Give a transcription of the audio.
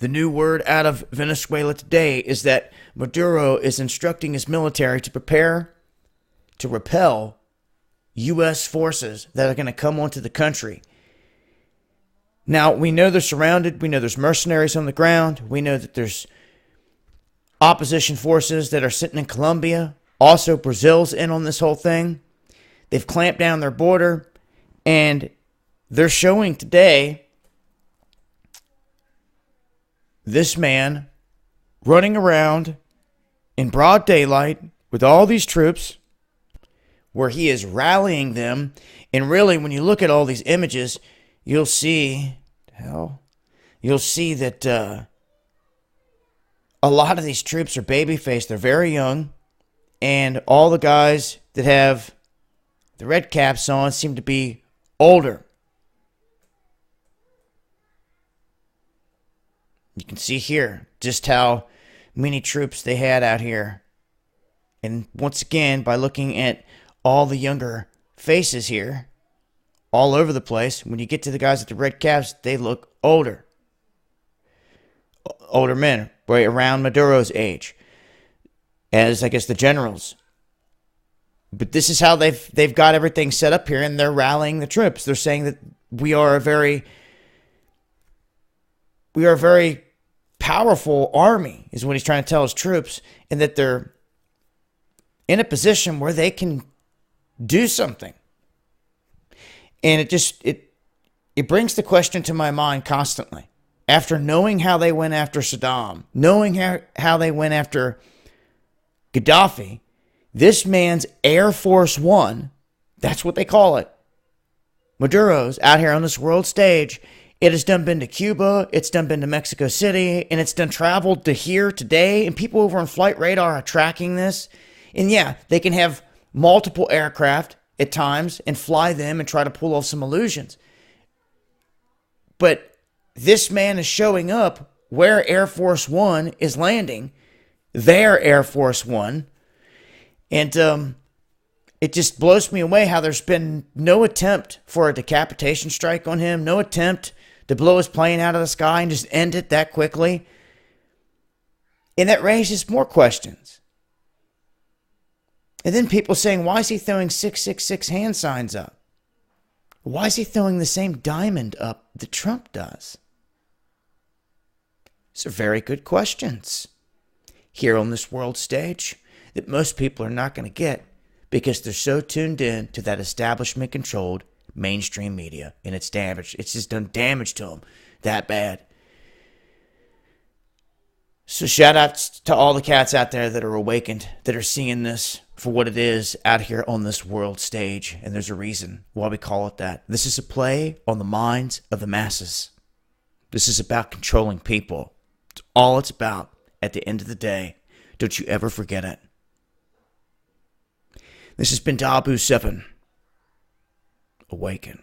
The new word out of Venezuela today is that Maduro is instructing his military to prepare to repel U.S. forces that are going to come onto the country. Now, we know they're surrounded. We know there's mercenaries on the ground. We know that there's opposition forces that are sitting in Colombia. Also, Brazil's in on this whole thing. They've clamped down their border, and they're showing today this man running around in broad daylight with all these troops, where he is rallying them. And really, when you look at all these images, you'll see that a lot of these troops are baby-faced. They're very young, and all the guys that have the red caps on seem to be older. You can see here just how many troops they had out here. And once again, by looking at all the younger faces here, all over the place, when you get to the guys with the red caps, they look older. Older men, right around Maduro's age, as I guess the generals. But this is how they've got everything set up here, and they're rallying the troops. They're saying that we are a very powerful army, is what he's trying to tell his troops, and that they're in a position where they can do something. And it brings the question to my mind constantly. After knowing how they went after Saddam, knowing how they went after Gaddafi, this man's Air Force One, that's what they call it, Maduro's out here on this world stage. It has done been to Cuba, it's done been to Mexico City, and it's done traveled to here today, and people over on Flight Radar are tracking this. And yeah, they can have multiple aircraft at times and fly them and try to pull off some illusions. But this man is showing up where Air Force One is landing, their Air Force One. And it just blows me away how there's been no attempt for a decapitation strike on him, no attempt to blow his plane out of the sky and just end it that quickly. And that raises more questions. And then people saying, why is he throwing 666 hand signs up? Why is he throwing the same diamond up that Trump does? These are very good questions here on this world stage that most people are not going to get because they're so tuned in to that establishment-controlled mainstream media, and it's damaged. It's just done damage to them that bad. So shout out to all the cats out there that are awakened, that are seeing this for what it is out here on this world stage. And there's a reason why we call it that. This is a play on the minds of the masses. This is about controlling people. It's all it's about at the end of the day. Don't you ever forget it. This has been Dabu 7. Awaken.